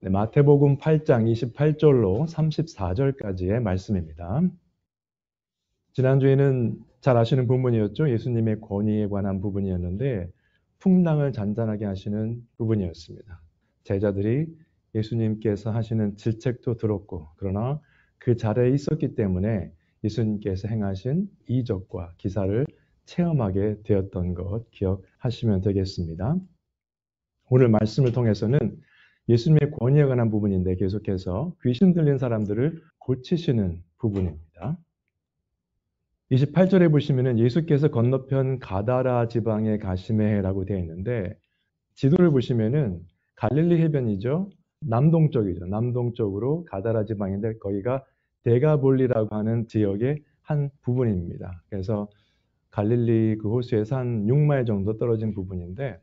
마태복음 8장 28절로 34절까지의 말씀입니다. 지난주에는 잘 아시는 부분이었죠. 예수님의 권위에 관한 부분이었는데 풍랑을 잔잔하게 하시는 부분이었습니다. 제자들이 예수님께서 하시는 질책도 들었고 그러나 그 자리에 있었기 때문에 예수님께서 행하신 이적과 기사를 체험하게 되었던 것 기억하시면 되겠습니다. 오늘 말씀을 통해서는 예수님의 권위에 관한 부분인데 계속해서 귀신 들린 사람들을 고치시는 부분입니다. 28절에 보시면 예수께서 건너편 가다라 지방에 가심의 해라고 되어 있는데 지도를 보시면은 갈릴리 해변이죠. 남동쪽이죠. 남동쪽으로 가다라 지방인데 거기가 데가볼리라고 하는 지역의 한 부분입니다. 그래서 갈릴리 그 호수에서 한 6마일 정도 떨어진 부분인데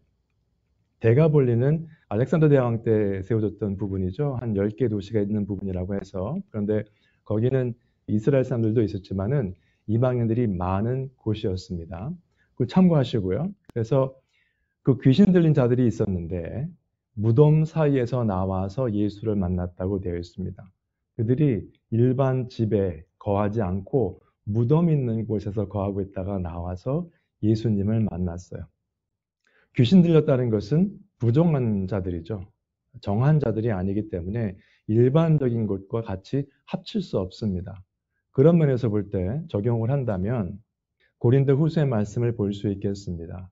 데가볼리는 알렉산더 대왕 때 세워졌던 부분이죠. 한 10개 도시가 있는 부분이라고 해서. 그런데 거기는 이스라엘 사람들도 있었지만은 이방인들이 많은 곳이었습니다. 그 참고하시고요. 그래서 그 귀신 들린 자들이 있었는데 무덤 사이에서 나와서 예수를 만났다고 되어 있습니다. 그들이 일반 집에 거하지 않고 무덤 있는 곳에서 거하고 있다가 나와서 예수님을 만났어요. 귀신 들렸다는 것은 부정한 자들이죠. 정한 자들이 아니기 때문에 일반적인 것과 같이 합칠 수 없습니다. 그런 면에서 볼 때 적용을 한다면 고린도 후서의 말씀을 볼 수 있겠습니다.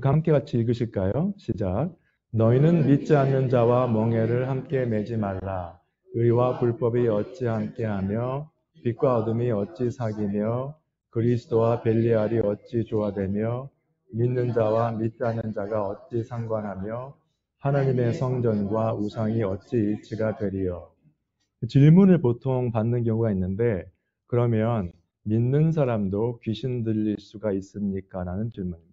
함께 같이 읽으실까요? 시작. 너희는 믿지 않는 자와 멍에를 함께 매지 말라. 의와 불법이 어찌 함께하며 빛과 어둠이 어찌 사귀며 그리스도와 벨리알이 어찌 조화되며 믿는 자와 믿지 않는 자가 어찌 상관하며 하나님의 성전과 우상이 어찌 일치가 되리요. 질문을 보통 받는 경우가 있는데 그러면 믿는 사람도 귀신 들릴 수가 있습니까? 라는 질문입니다.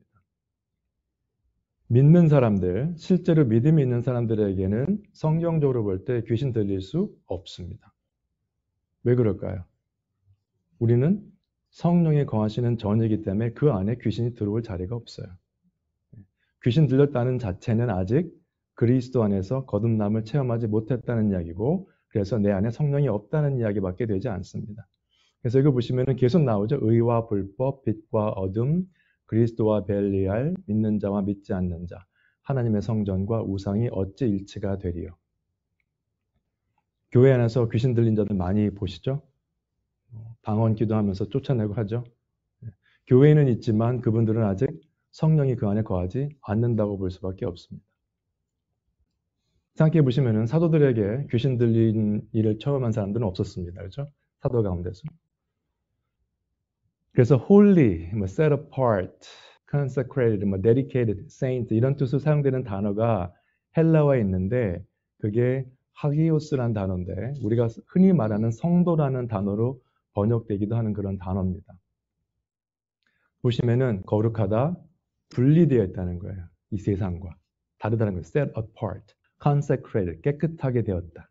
믿는 사람들, 실제로 믿음이 있는 사람들에게는 성경적으로 볼 때 귀신 들릴 수 없습니다. 왜 그럴까요? 우리는 성령이 거하시는 전이기 때문에 그 안에 귀신이 들어올 자리가 없어요. 귀신 들렸다는 자체는 아직 그리스도 안에서 거듭남을 체험하지 못했다는 이야기고 그래서 내 안에 성령이 없다는 이야기밖에 되지 않습니다. 그래서 이거 보시면 계속 나오죠. 의와 불법, 빛과 어둠, 그리스도와 벨리알, 믿는 자와 믿지 않는 자, 하나님의 성전과 우상이 어찌 일치가 되리요. 교회 안에서 귀신 들린 자들 많이 보시죠? 방언 기도하면서 쫓아내고 하죠. 교회에는 있지만 그분들은 아직 성령이 그 안에 거하지 않는다고 볼 수밖에 없습니다. 생각해 보시면 사도들에게 귀신 들린 일을 처음 한 사람들은 없었습니다. 그렇죠? 사도 가운데서. 그래서 holy, set apart, consecrated, dedicated, saint 이런 뜻으로 사용되는 단어가 헬라어에 있는데 그게 하기오스라는 단어인데 우리가 흔히 말하는 성도라는 단어로 번역되기도 하는 그런 단어입니다. 보시면은 거룩하다, 분리되어 있다는 거예요. 이 세상과 다르다는 거예요. set apart, consecrated, 깨끗하게 되었다.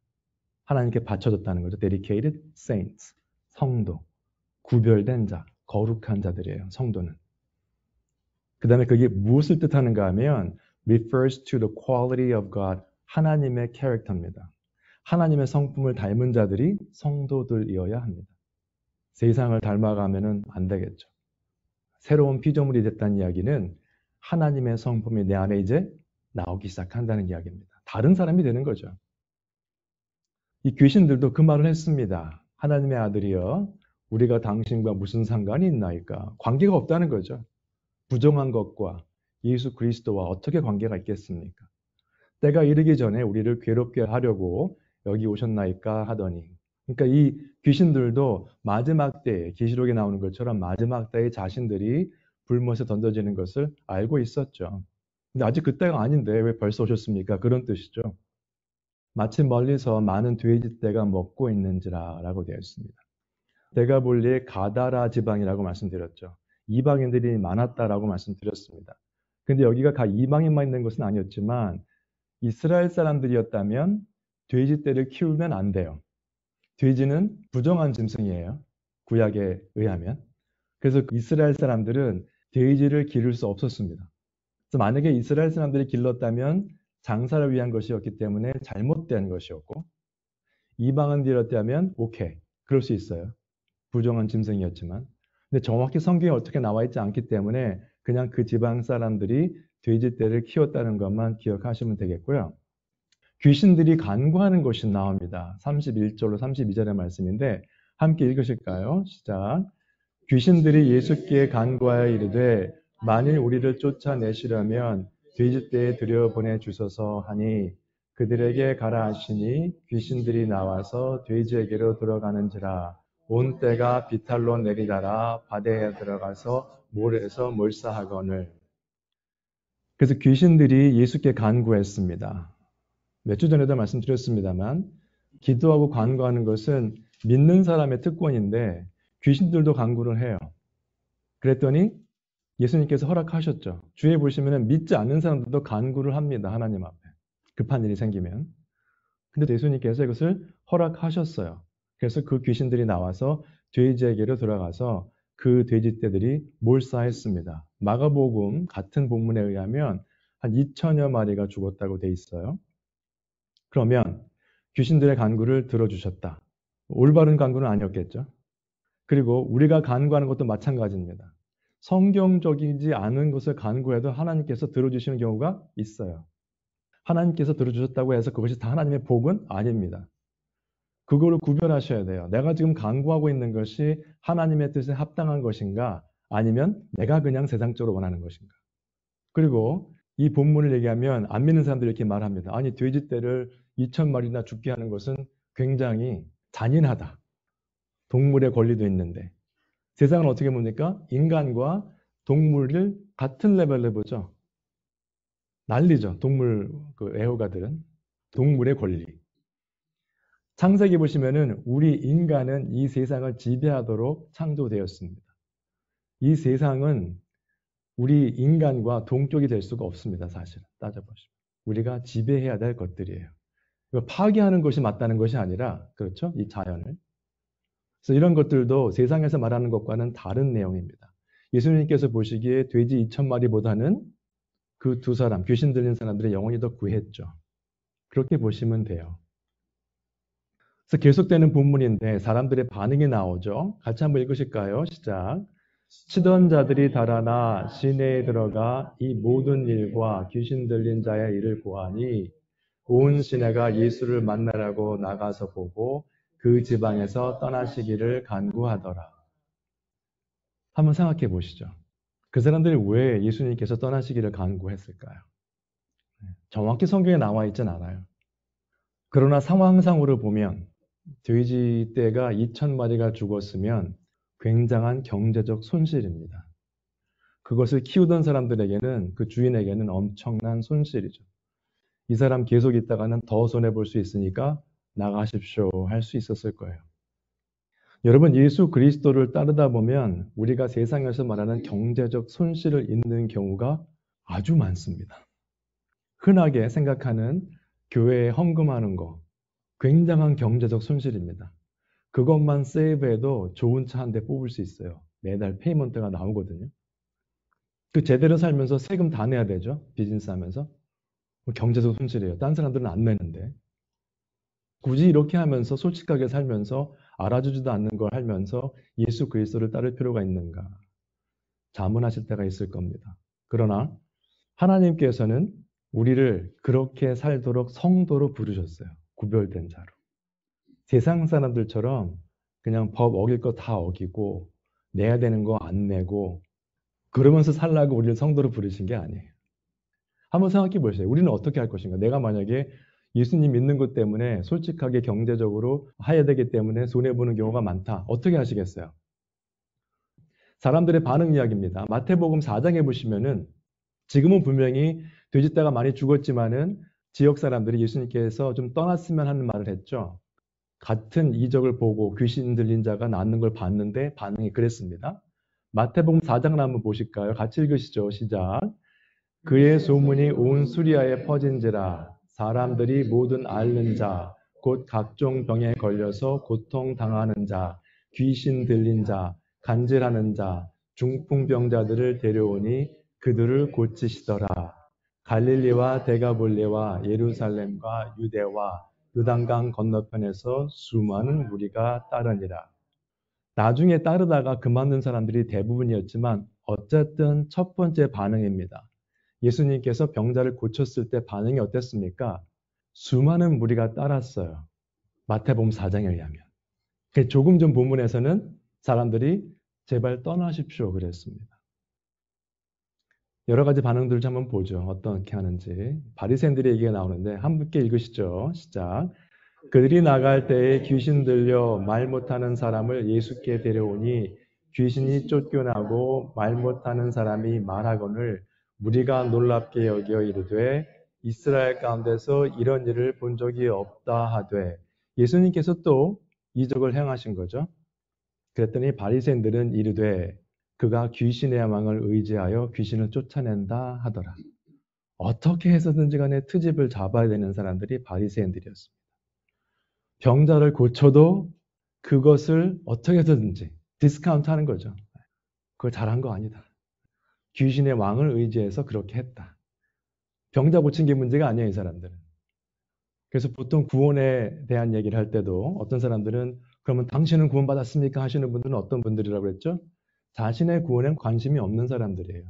하나님께 바쳐졌다는 거죠. dedicated, saints, 성도, 구별된 자, 거룩한 자들이에요. 성도는. 그 다음에 그게 무엇을 뜻하는가 하면 refers to the quality of God, 하나님의 캐릭터입니다. 하나님의 성품을 닮은 자들이 성도들이어야 합니다. 세상을 닮아가면 안 되겠죠. 새로운 피조물이 됐다는 이야기는 하나님의 성품이 내 안에 이제 나오기 시작한다는 이야기입니다. 다른 사람이 되는 거죠. 이 귀신들도 그 말을 했습니다. 하나님의 아들이여 우리가 당신과 무슨 상관이 있나이까? 관계가 없다는 거죠. 부정한 것과 예수 그리스도와 어떻게 관계가 있겠습니까? 때가 이르기 전에 우리를 괴롭게 하려고 여기 오셨나이까 하더니 그러니까 이 귀신들도 마지막 때에 계시록에 나오는 것처럼 마지막 때에 자신들이 불못에 던져지는 것을 알고 있었죠. 근데 아직 그때가 아닌데 왜 벌써 오셨습니까? 그런 뜻이죠. 마치 멀리서 많은 돼지 떼가 먹고 있는지라 라고 되어 있습니다. 데가볼리의 가다라 지방이라고 말씀드렸죠. 이방인들이 많았다라고 말씀드렸습니다. 근데 여기가 다 이방인만 있는 것은 아니었지만 이스라엘 사람들이었다면 돼지 떼를 키우면 안 돼요. 돼지는 부정한 짐승이에요. 구약에 의하면. 그래서 이스라엘 사람들은 돼지를 기를 수 없었습니다. 그래서 만약에 이스라엘 사람들이 길렀다면 장사를 위한 것이었기 때문에 잘못된 것이었고, 이방은 드렸다면 오케이, 그럴 수 있어요. 부정한 짐승이었지만. 근데 정확히 성경에 어떻게 나와 있지 않기 때문에 그냥 그 지방 사람들이 돼지떼를 키웠다는 것만 기억하시면 되겠고요. 귀신들이 간구하는 것이 나옵니다. 31절로 32절의 말씀인데 함께 읽으실까요? 시작. 귀신들이 예수께 간구하여 이르되 만일 우리를 쫓아내시려면 돼지떼에 들여보내 주소서 하니 그들에게 가라 하시니 귀신들이 나와서 돼지에게로 들어가는지라 온 떼가 비탈로 내리다라 바다에 들어가서 모래에서 몰사하거늘. 그래서 귀신들이 예수께 간구했습니다. 몇 주 전에도 말씀드렸습니다만 기도하고 간구하는 것은 믿는 사람의 특권인데 귀신들도 간구를 해요. 그랬더니 예수님께서 허락하셨죠. 주에 보시면 믿지 않는 사람들도 간구를 합니다. 하나님 앞에. 급한 일이 생기면. 근데 예수님께서 이것을 허락하셨어요. 그래서 그 귀신들이 나와서 돼지에게로 들어가서 그 돼지떼들이 몰사했습니다. 마가복음 같은 본문에 의하면 한 2천여 마리가 죽었다고 돼 있어요. 그러면 귀신들의 간구를 들어주셨다. 올바른 간구는 아니었겠죠. 그리고 우리가 간구하는 것도 마찬가지입니다. 성경적이지 않은 것을 간구해도 하나님께서 들어주시는 경우가 있어요. 하나님께서 들어주셨다고 해서 그것이 다 하나님의 복은 아닙니다. 그거를 구별하셔야 돼요. 내가 지금 간구하고 있는 것이 하나님의 뜻에 합당한 것인가 아니면 내가 그냥 세상적으로 원하는 것인가. 그리고 이 본문을 얘기하면 안 믿는 사람들이 이렇게 말합니다. 아니 돼지떼를 2,000마리나 죽게 하는 것은 굉장히 잔인하다. 동물의 권리도 있는데. 세상은 어떻게 봅니까? 인간과 동물을 같은 레벨로 보죠. 난리죠. 동물 애호가들은. 동물의 권리. 창세기 보시면은 우리 인간은 이 세상을 지배하도록 창조되었습니다. 이 세상은 우리 인간과 동격이 될 수가 없습니다. 사실은 따져보시면. 우리가 지배해야 될 것들이에요. 파괴하는 것이 맞다는 것이 아니라 그렇죠? 이 자연을. 그래서 이런 것들도 세상에서 말하는 것과는 다른 내용입니다. 예수님께서 보시기에 돼지 2,000마리보다는 그 두 사람, 귀신 들린 사람들의 영혼이 더 구했죠. 그렇게 보시면 돼요. 그래서 계속되는 본문인데 사람들의 반응이 나오죠. 같이 한번 읽으실까요? 시작. 치던 자들이 달아나 시내에 들어가 이 모든 일과 귀신 들린 자의 일을 보아니 온 시내가 예수를 만나라고 나가서 보고 그 지방에서 떠나시기를 간구하더라. 한번 생각해 보시죠. 그 사람들이 왜 예수님께서 떠나시기를 간구했을까요? 정확히 성경에 나와 있진 않아요. 그러나 상황상으로 보면 돼지떼가 2,000마리가 죽었으면 굉장한 경제적 손실입니다. 그것을 키우던 사람들에게는 그 주인에게는 엄청난 손실이죠. 이 사람 계속 있다가는 더 손해볼 수 있으니까 나가십시오 할 수 있었을 거예요. 여러분 예수 그리스도를 따르다 보면 우리가 세상에서 말하는 경제적 손실을 입는 경우가 아주 많습니다. 흔하게 생각하는 교회에 헌금하는 거 굉장한 경제적 손실입니다. 그것만 세이브해도 좋은 차 한 대 뽑을 수 있어요. 매달 페이먼트가 나오거든요. 그 제대로 살면서 세금 다 내야 되죠. 비즈니스 하면서. 경제적 손실이에요. 딴 사람들은 안 내는데. 굳이 이렇게 하면서 솔직하게 살면서 알아주지도 않는 걸 하면서 예수 그리스도를 따를 필요가 있는가? 자문하실 때가 있을 겁니다. 그러나 하나님께서는 우리를 그렇게 살도록 성도로 부르셨어요. 구별된 자로. 세상 사람들처럼 그냥 법 어길 거 다 어기고 내야 되는 거 안 내고 그러면서 살라고 우리를 성도로 부르신 게 아니에요. 한번 생각해 보세요. 우리는 어떻게 할 것인가? 내가 만약에 예수님 믿는 것 때문에 솔직하게 경제적으로 해야 되기 때문에 손해보는 경우가 많다. 어떻게 하시겠어요? 사람들의 반응 이야기입니다. 마태복음 4장에 보시면은 지금은 분명히 돼지떼가 많이 죽었지만은 지역 사람들이 예수님께서 좀 떠났으면 하는 말을 했죠. 같은 이적을 보고 귀신 들린 자가 낫는 걸 봤는데 반응이 그랬습니다. 마태복음 4장을 한번 보실까요? 같이 읽으시죠. 시작. 그의 소문이 온 수리아에 퍼진지라 사람들이 모든 앓는 자, 곧 각종 병에 걸려서 고통당하는 자, 귀신 들린 자, 간질하는 자, 중풍병자들을 데려오니 그들을 고치시더라. 갈릴리와 데가볼리와 예루살렘과 유대와 요단강 건너편에서 수많은 무리가 따르니라. 나중에 따르다가 그만둔 사람들이 대부분이었지만 어쨌든 첫 번째 반응입니다. 예수님께서 병자를 고쳤을 때 반응이 어땠습니까? 수많은 무리가 따랐어요. 마태복음 4장에 의하면. 조금 전 본문에서는 사람들이 제발 떠나십시오 그랬습니다. 여러 가지 반응들을 한번 보죠. 어떻게 하는지. 바리새인들의 얘기가 나오는데 함께 읽으시죠. 시작. 그들이 나갈 때에 귀신 들려 말 못하는 사람을 예수께 데려오니 귀신이 쫓겨나고 말 못하는 사람이 말하거늘 무리가 놀랍게 여겨 이르되 이스라엘 가운데서 이런 일을 본 적이 없다 하되 예수님께서 또 이적을 행하신 거죠. 그랬더니 바리새인들은 이르되 그가 귀신의 왕을 의지하여 귀신을 쫓아낸다 하더라. 어떻게 해서든지 간에 트집을 잡아야 되는 사람들이 바리새인들이었습니다. 병자를 고쳐도 그것을 어떻게 해서든지 디스카운트 하는 거죠. 그걸 잘한 거 아니다. 귀신의 왕을 의지해서 그렇게 했다. 병자 고친 게 문제가 아니에요, 이 사람들은. 그래서 보통 구원에 대한 얘기를 할 때도 어떤 사람들은 그러면 당신은 구원받았습니까? 하시는 분들은 어떤 분들이라고 그랬죠? 자신의 구원엔 관심이 없는 사람들이에요.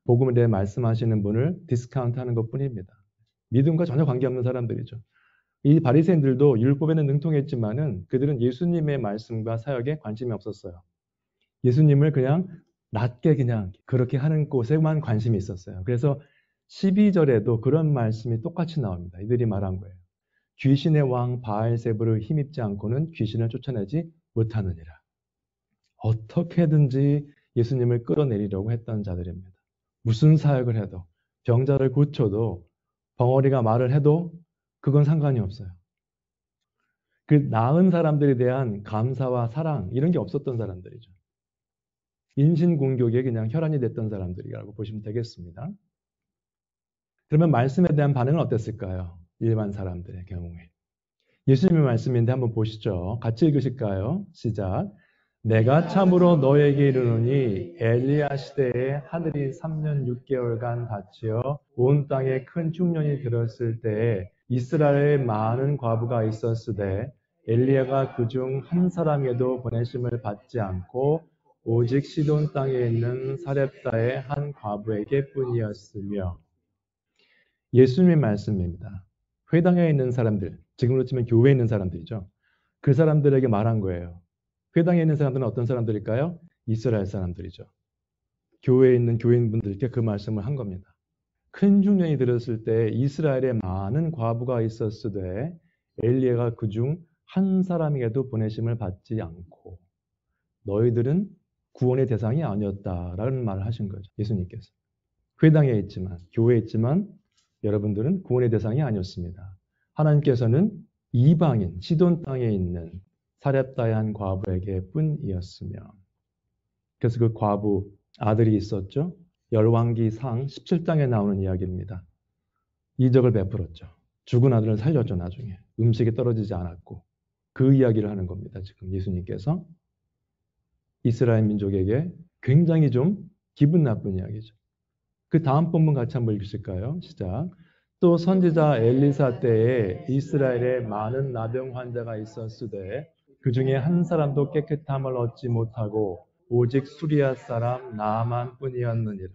복음에 대해 말씀하시는 분을 디스카운트 하는 것 뿐입니다. 믿음과 전혀 관계없는 사람들이죠. 이 바리새인들도 율법에는 능통했지만은 그들은 예수님의 말씀과 사역에 관심이 없었어요. 예수님을 그냥 낮게 그냥 그렇게 하는 곳에만 관심이 있었어요. 그래서 12절에도 그런 말씀이 똑같이 나옵니다. 이들이 말한 거예요. 귀신의 왕 바알세불을 힘입지 않고는 귀신을 쫓아내지 못하느니라. 어떻게든지 예수님을 끌어내리려고 했던 자들입니다. 무슨 사역을 해도 병자를 고쳐도 벙어리가 말을 해도 그건 상관이 없어요. 그 나은 사람들에 대한 감사와 사랑 이런 게 없었던 사람들이죠. 인신공격에 그냥 혈안이 됐던 사람들이라고 보시면 되겠습니다. 그러면 말씀에 대한 반응은 어땠을까요? 일반 사람들의 경우에. 예수님의 말씀인데 한번 보시죠. 같이 읽으실까요? 시작. 내가 참으로 너에게 이르노니 엘리야 시대에 하늘이 3년 6개월간 닫히어 온 땅에 큰 흉년이 들었을 때에 이스라엘에 많은 과부가 있었으되 엘리야가 그중 한 사람에도 보내심을 받지 않고 오직 시돈 땅에 있는 사렙다의 한 과부에게 뿐이었으며. 예수님의 말씀입니다. 회당에 있는 사람들, 지금으로 치면 교회에 있는 사람들이죠. 그 사람들에게 말한 거예요. 회당에 있는 사람들은 어떤 사람들일까요? 이스라엘 사람들이죠. 교회에 있는 교인분들께 그 말씀을 한 겁니다. 큰 흉년이 들었을 때 이스라엘에 많은 과부가 있었으되 엘리야가 그중 한 사람에게도 보내심을 받지 않고 너희들은 구원의 대상이 아니었다라는 말을 하신 거죠. 예수님께서. 회당에 있지만, 교회에 있지만 여러분들은 구원의 대상이 아니었습니다. 하나님께서는 이방인, 시돈 땅에 있는 사렙다의 한 과부에게 뿐이었으며. 그래서 그 과부 아들이 있었죠. 열왕기상 17장에 나오는 이야기입니다. 이적을 베풀었죠. 죽은 아들을 살렸죠, 나중에. 음식이 떨어지지 않았고. 그 이야기를 하는 겁니다, 지금 예수님께서. 이스라엘 민족에게 굉장히 좀 기분 나쁜 이야기죠. 그 다음 본문 같이 한번 읽으실까요? 시작. 또 선지자 엘리사 때에 이스라엘에 많은 나병 환자가 있었으되 그 중에 한 사람도 깨끗함을 얻지 못하고 오직 수리아 사람 나아만 뿐이었느니라.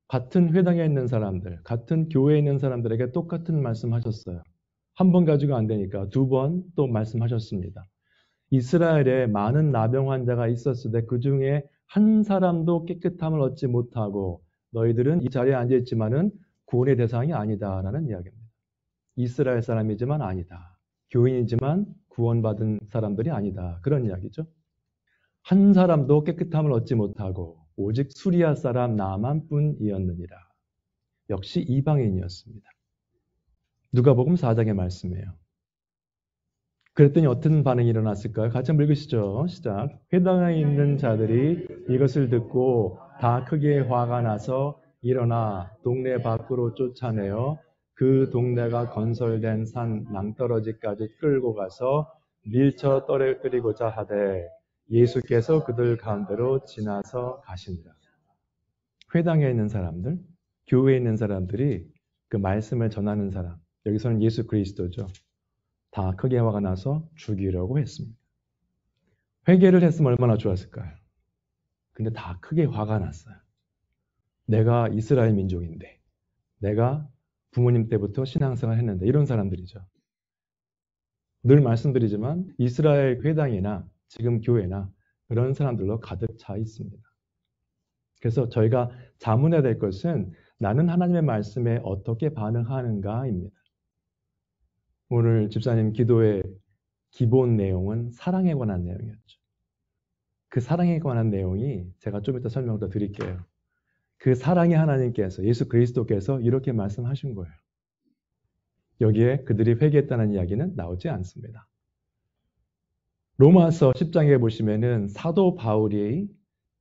같은 회당에 있는 사람들, 같은 교회에 있는 사람들에게 똑같은 말씀하셨어요. 한 번 가지고 안 되니까 두 번 또 말씀하셨습니다. 이스라엘에 많은 나병 환자가 있었으되 그 중에 한 사람도 깨끗함을 얻지 못하고 너희들은 이 자리에 앉아있지만은 구원의 대상이 아니다라는 이야기입니다. 이스라엘 사람이지만 아니다. 교인이지만 구원받은 사람들이 아니다. 그런 이야기죠. 한 사람도 깨끗함을 얻지 못하고 오직 수리아 사람 나만 뿐이었느니라. 역시 이방인이었습니다. 누가복음 4장의 말씀이에요. 그랬더니 어떤 반응이 일어났을까요? 같이 한번 읽으시죠. 시작. 회당에 있는 자들이 이것을 듣고 다 크게 화가 나서 일어나 동네 밖으로 쫓아내어 그 동네가 건설된 산 낭떠러지까지 끌고 가서 밀쳐 떨어뜨리고자 하되 예수께서 그들 가운데로 지나서 가시니라. 회당에 있는 사람들, 교회에 있는 사람들이 그 말씀을 전하는 사람, 여기서는 예수 그리스도죠. 다 크게 화가 나서 죽이려고 했습니다. 회개를 했으면 얼마나 좋았을까요? 근데 다 크게 화가 났어요. 내가 이스라엘 민족인데, 내가 부모님 때부터 신앙생활 했는데, 이런 사람들이죠. 늘 말씀드리지만 이스라엘 회당이나 지금 교회나 그런 사람들로 가득 차 있습니다. 그래서 저희가 자문해야 될 것은 나는 하나님의 말씀에 어떻게 반응하는가입니다. 오늘 집사님 기도의 기본 내용은 사랑에 관한 내용이었죠. 그 사랑에 관한 내용이 제가 좀 이따 설명을 더 드릴게요. 그 사랑의 하나님께서, 예수 그리스도께서 이렇게 말씀하신 거예요. 여기에 그들이 회개했다는 이야기는 나오지 않습니다. 로마서 10장에 보시면은 사도 바울이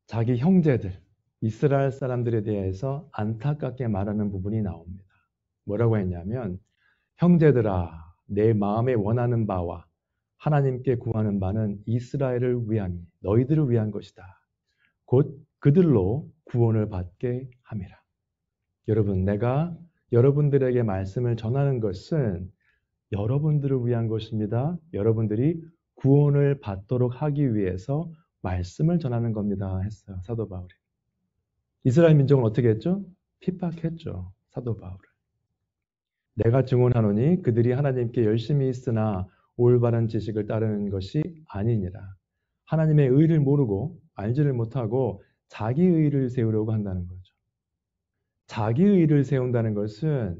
자기 형제들, 이스라엘 사람들에 대해서 안타깝게 말하는 부분이 나옵니다. 뭐라고 했냐면, 형제들아, 내 마음에 원하는 바와 하나님께 구하는 바는 이스라엘을 위함이 너희들을 위한 것이다. 곧 그들로 구원을 받게 함이라. 여러분, 내가 여러분들에게 말씀을 전하는 것은 여러분들을 위한 것입니다. 여러분들이 구원을 받도록 하기 위해서 말씀을 전하는 겁니다. 했어요. 사도 바울이. 이스라엘 민족은 어떻게 했죠? 핍박했죠. 사도 바울을. 내가 증언하노니 그들이 하나님께 열심히 있으나 올바른 지식을 따르는 것이 아니니라. 하나님의 의를 모르고 알지를 못하고 자기 의를 세우려고 한다는 거죠. 자기 의를 세운다는 것은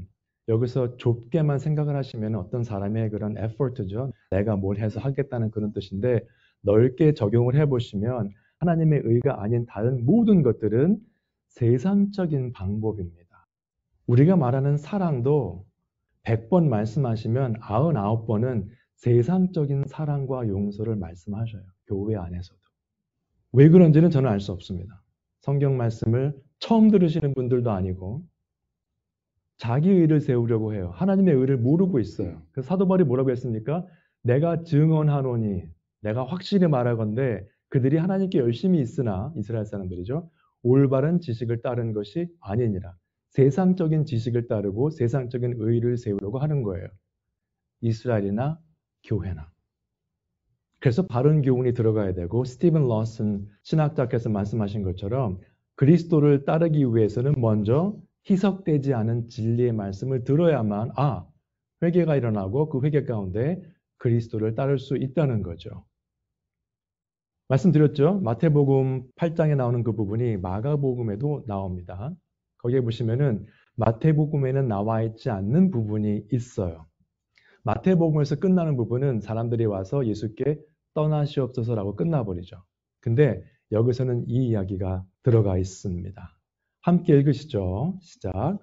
여기서 좁게만 생각을 하시면 어떤 사람의 그런 effort죠. 내가 뭘 해서 하겠다는 그런 뜻인데 넓게 적용을 해보시면 하나님의 의가 아닌 다른 모든 것들은 세상적인 방법입니다. 우리가 말하는 사랑도 100번 말씀하시면 99번은 세상적인 사랑과 용서를 말씀하셔요. 교회 안에서도. 왜 그런지는 저는 알 수 없습니다. 성경 말씀을 처음 들으시는 분들도 아니고 자기 의를 세우려고 해요. 하나님의 의를 모르고 있어요. 그래서 사도 바울이 뭐라고 했습니까? 내가 증언하노니, 내가 확실히 말하건대 그들이 하나님께 열심히 있으나, 이스라엘 사람들이죠. 올바른 지식을 따르는 것이 아니니라. 세상적인 지식을 따르고 세상적인 의를 세우려고 하는 거예요. 이스라엘이나 교회나. 그래서 바른 교훈이 들어가야 되고, 스티븐 러슨 신학자께서 말씀하신 것처럼 그리스도를 따르기 위해서는 먼저 희석되지 않은 진리의 말씀을 들어야만 회개가 일어나고 그 회개 가운데 그리스도를 따를 수 있다는 거죠. 말씀드렸죠? 마태복음 8장에 나오는 그 부분이 마가복음에도 나옵니다. 거기에 보시면은 마태복음에는 나와 있지 않는 부분이 있어요. 마태복음에서 끝나는 부분은 사람들이 와서 예수께 떠나시옵소서라고 끝나버리죠. 근데 여기서는 이 이야기가 들어가 있습니다. 함께 읽으시죠. 시작.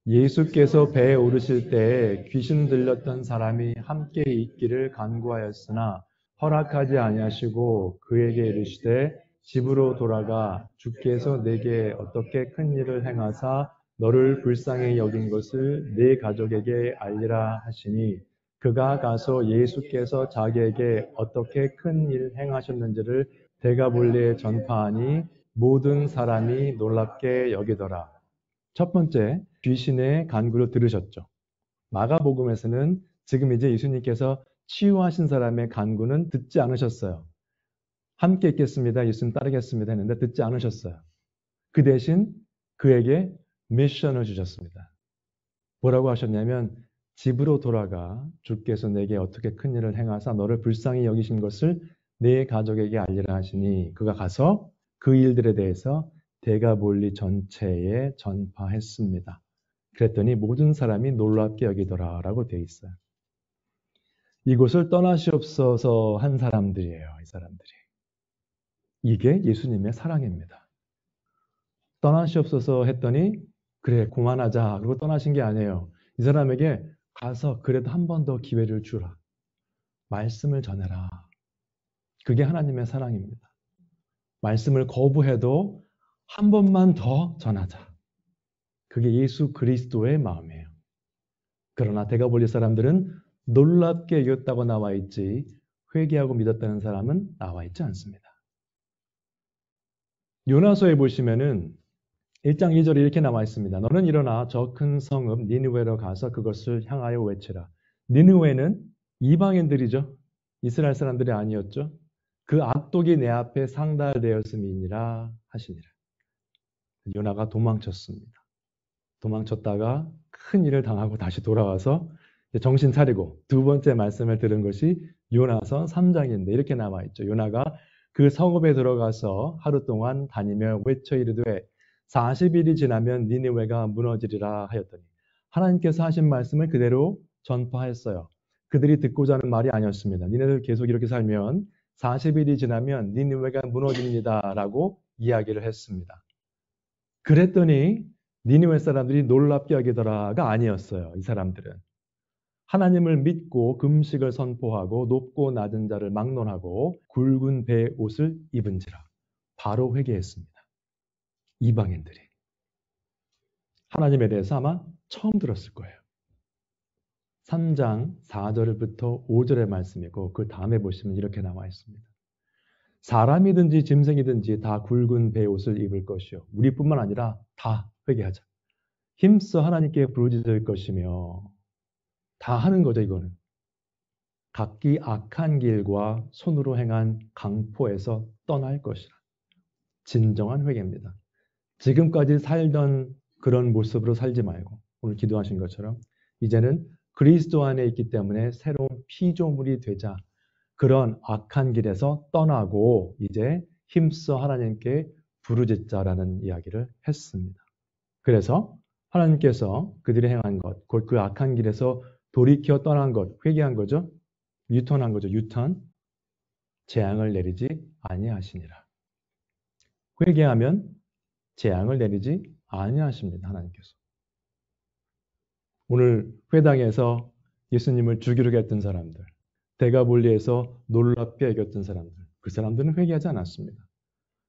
예수께서 배에 오르실 때에 귀신 들렸던 사람이 함께 있기를 간구하였으나 허락하지 아니하시고 그에게 이르시되 집으로 돌아가 주께서 내게 어떻게 큰 일을 행하사 너를 불쌍히 여긴 것을 네 가족에게 알리라 하시니 그가 가서 예수께서 자기에게 어떻게 큰 일 행하셨는지를 데가볼리에 전파하니 모든 사람이 놀랍게 여기더라. 첫 번째, 귀신의 간구를 들으셨죠. 마가복음에서는 지금 이제 예수님께서 치유하신 사람의 간구는 듣지 않으셨어요. 함께 있겠습니다. 예수님 따르겠습니다 했는데 듣지 않으셨어요. 그 대신 그에게 미션을 주셨습니다. 뭐라고 하셨냐면 집으로 돌아가 주께서 내게 어떻게 큰 일을 행하사 너를 불쌍히 여기신 것을 네 가족에게 알리라 하시니 그가 가서 그 일들에 대해서 데가볼리 전체에 전파했습니다. 그랬더니 모든 사람이 놀랍게 여기더라 라고 되어 있어요. 이곳을 떠나시옵소서 한 사람들이에요. 이 사람들이. 이게 예수님의 사랑입니다. 떠나시옵소서 했더니 그래 그만하자 그러고 떠나신 게 아니에요. 이 사람에게 가서 그래도 한 번 더 기회를 주라. 말씀을 전해라. 그게 하나님의 사랑입니다. 말씀을 거부해도 한 번만 더 전하자. 그게 예수 그리스도의 마음이에요. 그러나 데가볼리 사람들은 놀랍게 여겼다고 나와 있지 회개하고 믿었다는 사람은 나와 있지 않습니다. 요나서에 보시면은 1장 2절에 이렇게 나와 있습니다. 너는 일어나 저 큰 성읍 니느웨로 가서 그것을 향하여 외치라. 니느웨는 이방인들이죠. 이스라엘 사람들이 아니었죠. 그 악독이 내 앞에 상달되었음이니라 하시니라. 요나가 도망쳤습니다. 도망쳤다가 큰 일을 당하고 다시 돌아와서 정신 차리고 두 번째 말씀을 들은 것이 요나서 3장인데 이렇게 나와 있죠. 요나가 그 성읍에 들어가서 하루 동안 다니며 외쳐 이르되 40일이 지나면 니느웨가 무너지리라 하였더니 하나님께서 하신 말씀을 그대로 전파했어요. 그들이 듣고자 하는 말이 아니었습니다. 니네들 계속 이렇게 살면 40일이 지나면 니느웨가 무너집니다 라고 이야기를 했습니다. 그랬더니 니느웨 사람들이 놀랍게 여기더라가 아니었어요. 이 사람들은 하나님을 믿고 금식을 선포하고 높고 낮은 자를 막론하고 굵은 배 옷을 입은지라 바로 회개했습니다. 이방인들이 하나님에 대해서 아마 처음 들었을 거예요. 3장 4절부터 5절의 말씀이고 그 다음에 보시면 이렇게 나와 있습니다. 사람이든지 짐승이든지 다 굵은 배 옷을 입을 것이요 우리뿐만 아니라 다 회개하자. 힘써 하나님께 부르짖을 것이며 다 하는 거죠. 이거는 각기 악한 길과 손으로 행한 강포에서 떠날 것이라. 진정한 회개입니다. 지금까지 살던 그런 모습으로 살지 말고 오늘 기도하신 것처럼 이제는 그리스도 안에 있기 때문에 새로운 피조물이 되자. 그런 악한 길에서 떠나고 이제 힘써 하나님께 부르짖자라는 이야기를 했습니다. 그래서 하나님께서 그들이 행한 것, 곧 그 악한 길에서 돌이켜 떠난 것, 회개한 거죠. 유턴한 거죠. 유턴. 재앙을 내리지 아니하시니라. 회개하면 재앙을 내리지 아니하십니다. 하나님께서. 오늘 회당에서 예수님을 죽이려고 했던 사람들, 대가볼리에서 놀랍게 여겼던 사람들, 그 사람들은 회개하지 않았습니다.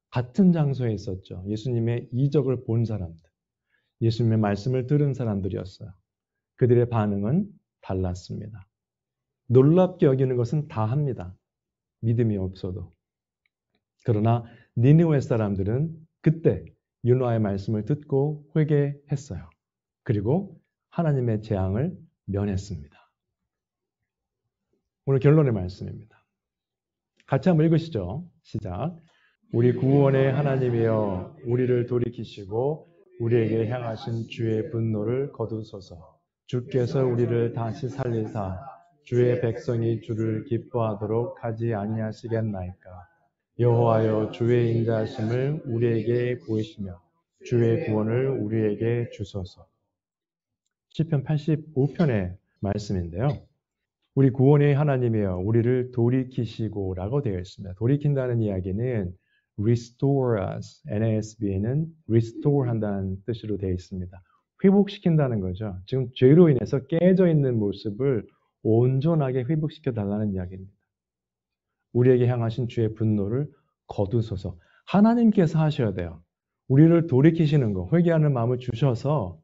같은 장소에 있었죠. 예수님의 이적을 본 사람들, 예수님의 말씀을 들은 사람들이었어요. 그들의 반응은 달랐습니다. 놀랍게 여기는 것은 다 합니다. 믿음이 없어도. 그러나 니느웨 사람들은 그때 요나의 말씀을 듣고 회개했어요. 그리고 하나님의 재앙을 면했습니다. 오늘 결론의 말씀입니다. 같이 한번 읽으시죠. 시작. 우리 구원의 하나님이여 우리를 돌이키시고 우리에게 향하신 주의 분노를 거두소서. 주께서 우리를 다시 살리사 주의 백성이 주를 기뻐하도록 하지 아니하시겠나이까. 여호와여 주의 인자하심을 우리에게 보이시며 주의 구원을 우리에게 주소서. 시편 85편의 말씀인데요. 우리 구원의 하나님이여 우리를 돌이키시고 라고 되어 있습니다. 돌이킨다는 이야기는 restore us, NASB에는 restore 한다는 뜻으로 되어 있습니다. 회복시킨다는 거죠. 지금 죄로 인해서 깨져 있는 모습을 온전하게 회복시켜 달라는 이야기입니다. 우리에게 향하신 주의 분노를 거두소서. 하나님께서 하셔야 돼요. 우리를 돌이키시는 거, 회개하는 마음을 주셔서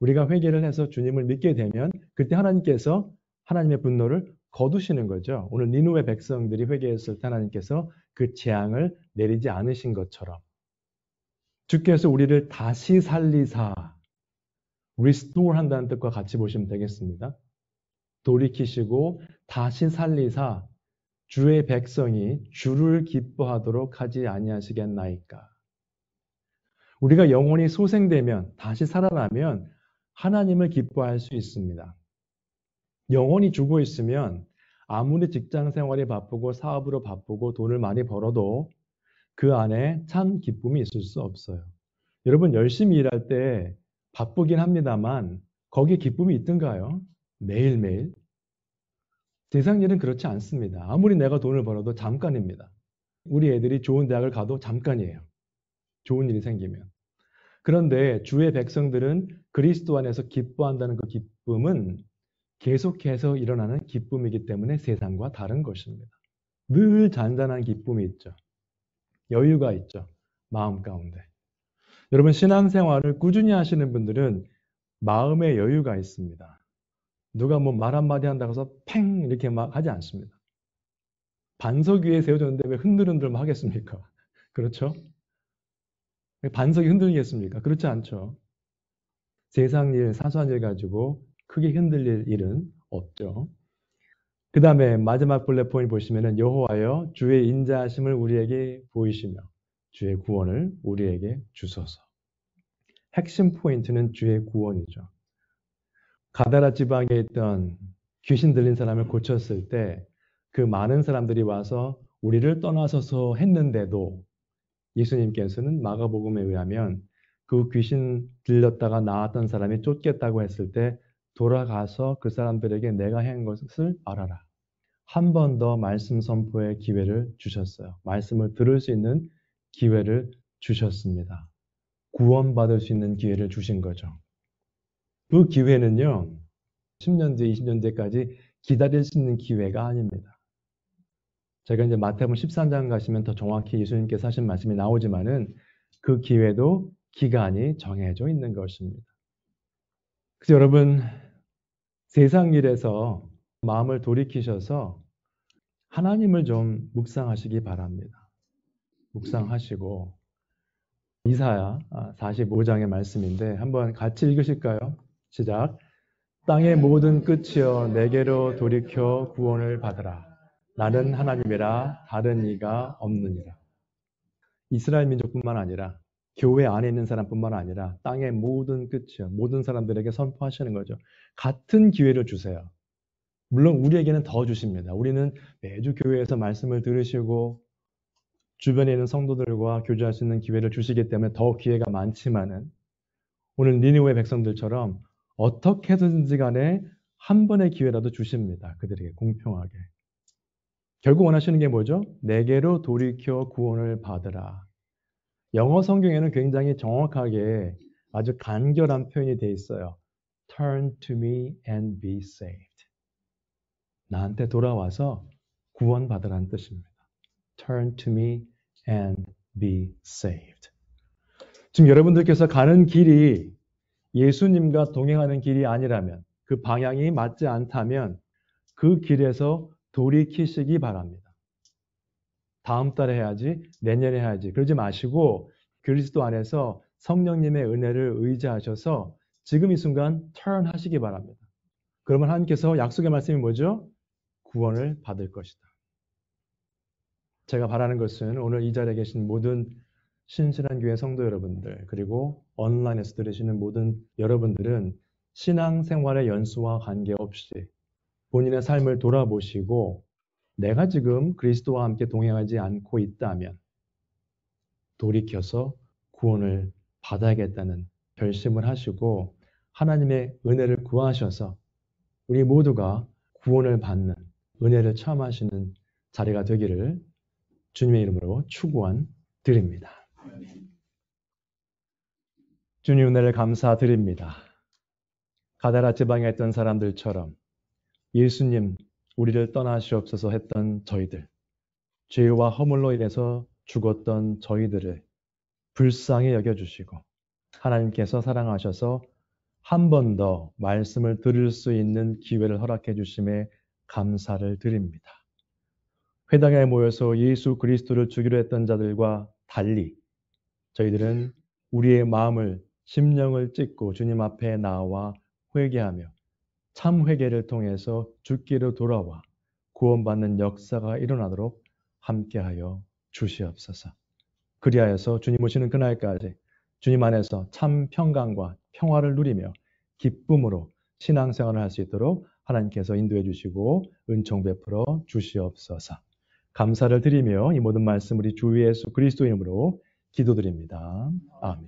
우리가 회개를 해서 주님을 믿게 되면 그때 하나님께서 하나님의 분노를 거두시는 거죠. 오늘 니느웨 백성들이 회개했을 때 하나님께서 그 재앙을 내리지 않으신 것처럼 주께서 우리를 다시 살리사 restore 한다는 뜻과 같이 보시면 되겠습니다. 돌이키시고 다시 살리사 주의 백성이 주를 기뻐하도록 하지 아니하시겠나이까. 우리가 영혼이 소생되면 다시 살아나면 하나님을 기뻐할 수 있습니다. 영혼이 죽어 있으면 아무리 직장 생활이 바쁘고 사업으로 바쁘고 돈을 많이 벌어도 그 안에 참 기쁨이 있을 수 없어요. 여러분 열심히 일할 때 바쁘긴 합니다만 거기에 기쁨이 있던가요? 매일매일? 세상 일은 그렇지 않습니다. 아무리 내가 돈을 벌어도 잠깐입니다. 우리 애들이 좋은 대학을 가도 잠깐이에요. 좋은 일이 생기면. 그런데 주의 백성들은 그리스도 안에서 기뻐한다는 그 기쁨은 계속해서 일어나는 기쁨이기 때문에 세상과 다른 것입니다. 늘 잔잔한 기쁨이 있죠. 여유가 있죠. 마음 가운데. 여러분 신앙생활을 꾸준히 하시는 분들은 마음의 여유가 있습니다. 누가 뭐 말 한마디 한다고 해서 팽 이렇게 막 하지 않습니다. 반석 위에 세워졌는데 왜 흔들흔들 하겠습니까? 그렇죠? 반석이 흔들리겠습니까? 그렇지 않죠. 세상 일, 사소한 일 가지고 크게 흔들릴 일은 없죠. 그 다음에 마지막 블랙 포인트 보시면은 여호와여 주의 인자하심을 우리에게 보이시며 주의 구원을 우리에게 주소서. 핵심 포인트는 주의 구원이죠. 가다라 지방에 있던 귀신 들린 사람을 고쳤을 때 그 많은 사람들이 와서 우리를 떠나서서 했는데도 예수님께서는 마가복음에 의하면 그 귀신 들렸다가 나왔던 사람이 쫓겠다고 했을 때 돌아가서 그 사람들에게 내가 한 것을 알아라. 한 번 더 말씀 선포의 기회를 주셨어요. 말씀을 들을 수 있는 기회를 주셨습니다. 구원받을 수 있는 기회를 주신 거죠. 그 기회는요, 10년 뒤, 20년 뒤까지 기다릴 수 있는 기회가 아닙니다. 제가 이제 마태복음 13장 가시면 더 정확히 예수님께서 하신 말씀이 나오지만은 그 기회도 기간이 정해져 있는 것입니다. 그래서 여러분, 세상 일에서 마음을 돌이키셔서 하나님을 좀 묵상하시기 바랍니다. 묵상하시고 이사야 45장의 말씀인데 한번 같이 읽으실까요? 시작. 땅의 모든 끝이여 내게로 돌이켜 구원을 받으라. 나는 하나님이라 다른 이가 없느니라. 이스라엘 민족뿐만 아니라 교회 안에 있는 사람뿐만 아니라 땅의 모든 끝이요. 모든 사람들에게 선포하시는 거죠. 같은 기회를 주세요. 물론 우리에게는 더 주십니다. 우리는 매주 교회에서 말씀을 들으시고 주변에 있는 성도들과 교제할 수 있는 기회를 주시기 때문에 더 기회가 많지만은 오늘 니느웨 백성들처럼 어떻게든지 간에 한 번의 기회라도 주십니다. 그들에게 공평하게. 결국 원하시는 게 뭐죠? 내게로 돌이켜 구원을 받으라. 영어 성경에는 굉장히 정확하게 아주 간결한 표현이 되어 있어요. Turn to me and be saved. 나한테 돌아와서 구원받으라는 뜻입니다. Turn to me and be saved. 지금 여러분들께서 가는 길이 예수님과 동행하는 길이 아니라면, 그 방향이 맞지 않다면 그 길에서 돌이키시기 바랍니다. 다음 달에 해야지, 내년에 해야지. 그러지 마시고 그리스도 안에서 성령님의 은혜를 의지하셔서 지금 이 순간 turn 하시기 바랍니다. 그러면 하나님께서 약속의 말씀이 뭐죠? 구원을 받을 것이다. 제가 바라는 것은 오늘 이 자리에 계신 모든 신실한 교회 성도 여러분들, 그리고 온라인에서 들으시는 모든 여러분들은 신앙생활의 연수와 관계없이 본인의 삶을 돌아보시고 내가 지금 그리스도와 함께 동행하지 않고 있다면 돌이켜서 구원을 받아야겠다는 결심을 하시고 하나님의 은혜를 구하셔서 우리 모두가 구원을 받는 은혜를 체험하시는 자리가 되기를 주님의 이름으로 축원 드립니다. 주님 은혜를 감사드립니다. 가다라 지방에 있던 사람들처럼 예수님 우리를 떠나시옵소서 했던 저희들, 죄와 허물로 인해서 죽었던 저희들을 불쌍히 여겨주시고 하나님께서 사랑하셔서 한 번 더 말씀을 들을 수 있는 기회를 허락해 주심에 감사를 드립니다. 회당에 모여서 예수 그리스도를 주기로 했던 자들과 달리 저희들은 우리의 마음을 심령을 찢고 주님 앞에 나와 회개하며 참 회개를 통해서 주께로 돌아와 구원받는 역사가 일어나도록 함께하여 주시옵소서. 그리하여서 주님 오시는 그날까지 주님 안에서 참 평강과 평화를 누리며 기쁨으로 신앙생활을 할 수 있도록 하나님께서 인도해 주시고 은총 베풀어 주시옵소서. 감사를 드리며 이 모든 말씀 우리 주 예수 그리스도 이름으로 기도드립니다. 아멘.